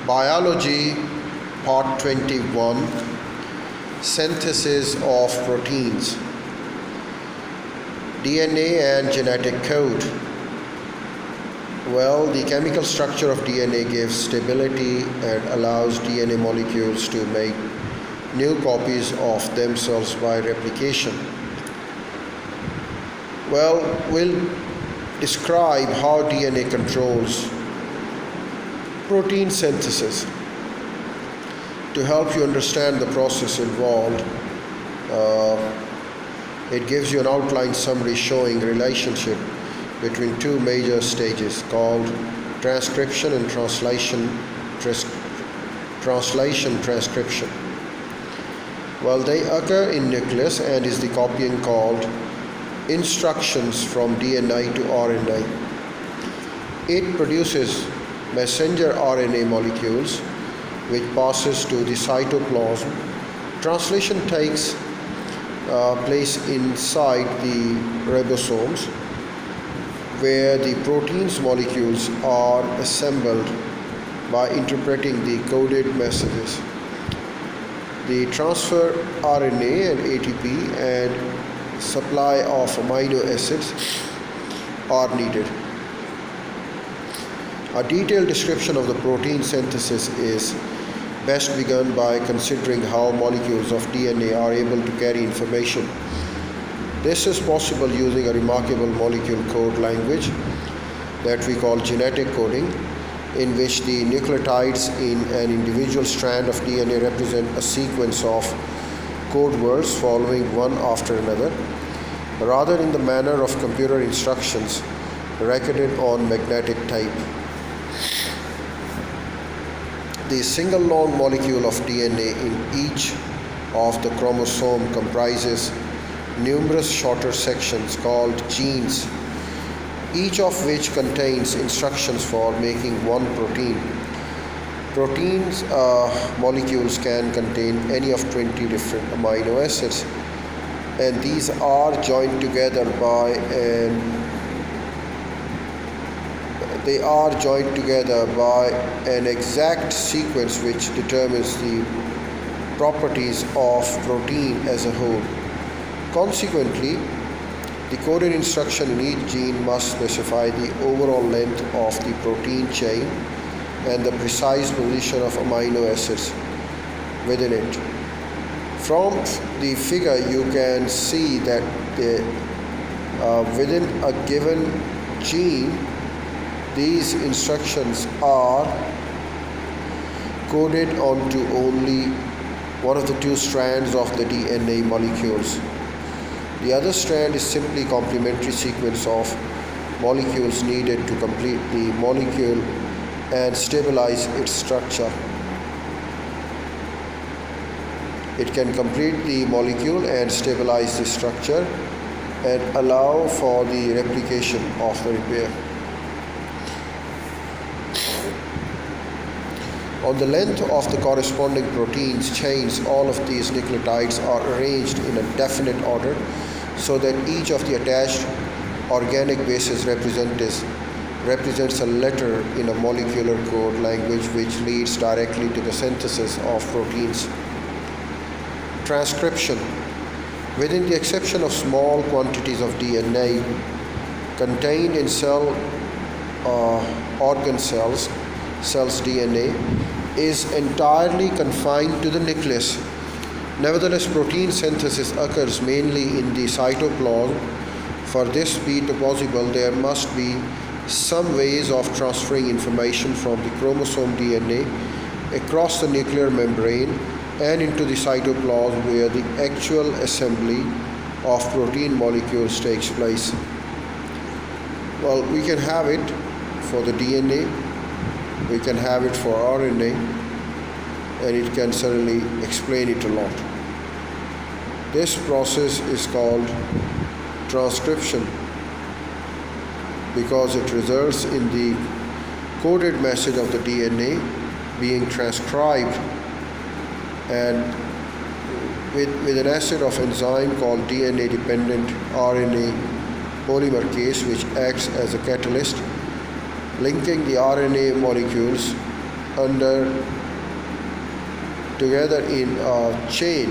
Biology, Part 21, Synthesis of Proteins, DNA and Genetic Code. Well, the chemical structure of DNA gives stability and allows DNA molecules to make new copies of themselves by replication. Well, we'll describe how DNA controls protein synthesis. To help you understand the process involved, it gives you an outline summary showing relationship between two major stages called transcription and translation transcription. Well, they occur in nucleus and is the copying called instructions from DNA to RNA. It produces messenger RNA molecules which passes to the cytoplasm. Translation takes place inside the ribosomes where the protein's molecules are assembled by interpreting the coded messages. The transfer RNA and ATP and supply of amino acids are needed. A detailed description of the protein synthesis is best begun by considering how molecules of DNA are able to carry information. This is possible using a remarkable molecule code language that we call genetic coding, in which the nucleotides in an individual strand of DNA represent a sequence of code words following one after another, rather in the manner of computer instructions recorded on magnetic tape. The single long molecule of DNA in each of the chromosome comprises numerous shorter sections called genes, each of which contains instructions for making one protein. Proteins molecules can contain any of 20 different amino acids, and these are joined together by an exact sequence which determines the properties of protein as a whole. Consequently, the coded instruction in each gene must specify the overall length of the protein chain and the precise position of amino acids within it. From the figure, you can see that within a given gene, these instructions are coded onto only one of the two strands of the DNA molecules. The other strand is simply complementary sequence of molecules needed to complete the molecule and stabilize its structure. It can complete the molecule and stabilize the structure and allow for the replication of the repair. On the length of the corresponding proteins chains, all of these nucleotides are arranged in a definite order so that each of the attached organic bases represents a letter in a molecular code language which leads directly to the synthesis of proteins. Transcription. Within the exception of small quantities of DNA contained in organ cells DNA is entirely confined to the nucleus. Nevertheless, protein synthesis occurs mainly in the cytoplasm. For this to be possible, there must be some ways of transferring information from the chromosome DNA across the nuclear membrane and into the cytoplasm where the actual assembly of protein molecules takes place. Well, we can have it for the DNA, we can have it for RNA, and it can certainly explain it a lot. This process is called transcription because it results in the coded message of the DNA being transcribed and with an acid of enzyme called DNA-dependent RNA polymerase, which acts as a catalyst linking the RNA molecules under together in a chain